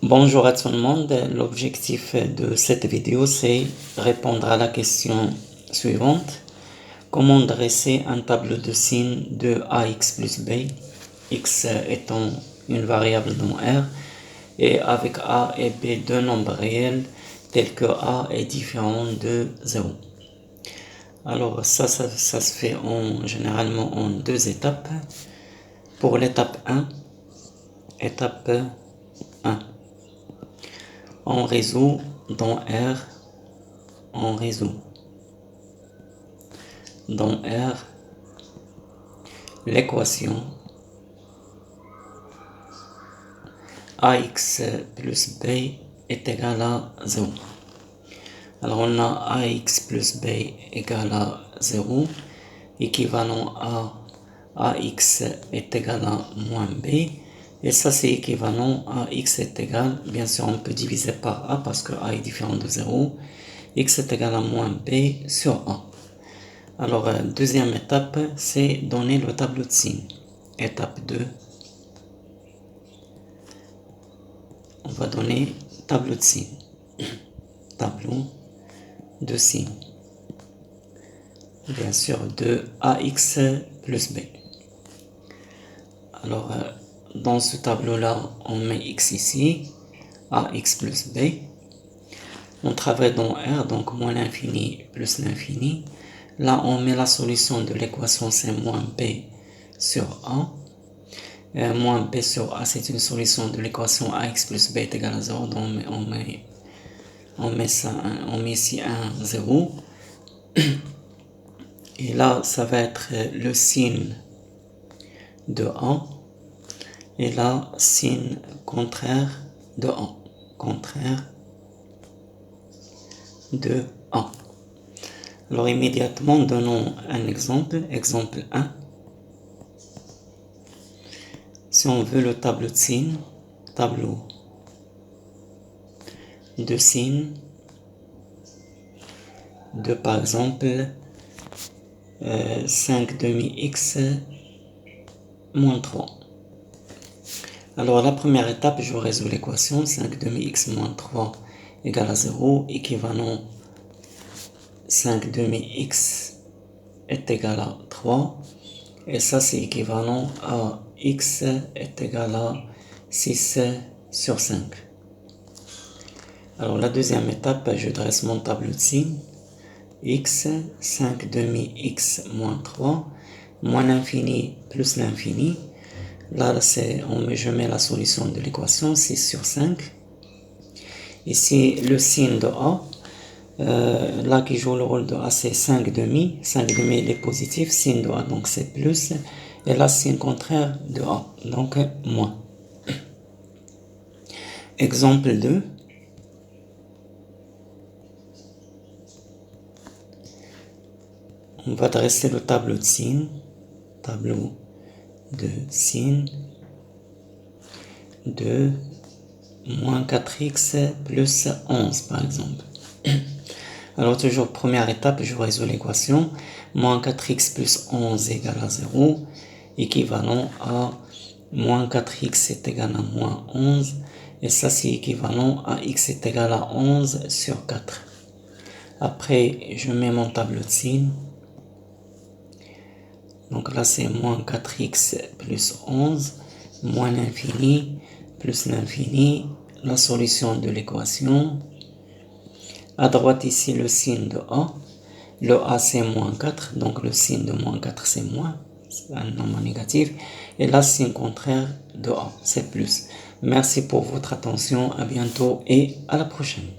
Bonjour à tout le monde. L'objectif de cette vidéo, c'est répondre à la question suivante. Comment dresser un tableau de signes de ax plus b, x étant une variable dans R, et avec a et b deux nombres réels tels que a est différent de 0. Alors ça se fait généralement en deux étapes. Pour l'étape 1, étape 1. On résout dans R, on résout dans R l'équation ax plus b est égal à 0. Alors on a ax plus b égale à 0, équivalent à ax est égal à moins b, et ça c'est équivalent à x est égal, bien sûr on peut diviser par a parce que a est différent de 0, x est égal à moins b sur a. Alors deuxième étape, c'est donner le tableau de signes. Étape 2, on va donner tableau de signes. Tableau de signes. Bien sûr de ax plus b. Alors dans ce tableau là on met x ici, ax plus b. On travaille dans R, donc moins l'infini plus l'infini. Là on met la solution de l'équation, c'est moins b sur a. Moins b sur a, c'est une solution de l'équation ax plus b est égal à 0, donc on met ici un 0. Et là ça va être le signe de a, et là signe contraire de a, contraire de a. Alors immédiatement donnons un exemple, exemple 1. Si on veut le tableau de signes, tableau de signes de par exemple 5 demi-x moins 3. Alors la première étape, je résous l'équation 5 demi-x moins 3 égale à 0, équivalent 5 demi-x est égal à 3, et ça c'est équivalent à x est égal à 6 sur 5. Alors la deuxième étape, je dresse mon tableau de signes. X, 5 demi-x moins 3, moins l'infini plus l'infini. Là, je mets la solution de l'équation, 6 sur 5. Ici, le signe de A, là qui joue le rôle de A, c'est 5 demi. 5 demi, il est positif, signe de A, donc c'est plus. Et là, signe contraire de A, donc moins. Exemple 2. On va dresser le tableau de signes. Tableau de signes de moins 4x plus 11 par exemple. Alors toujours première étape, je résous l'équation. Moins 4x plus 11 égale à 0, équivalent à moins 4x est égal à moins 11, et ça c'est équivalent à x est égal à 11 sur 4. Après je mets mon tableau de signes. Donc là c'est moins 4x plus 11, moins l'infini plus l'infini, la solution de l'équation. À droite ici le signe de A, le A c'est moins 4, donc le signe de moins 4 c'est moins, c'est un nombre négatif, et là signe contraire de A, c'est plus. Merci pour votre attention, à bientôt et à la prochaine.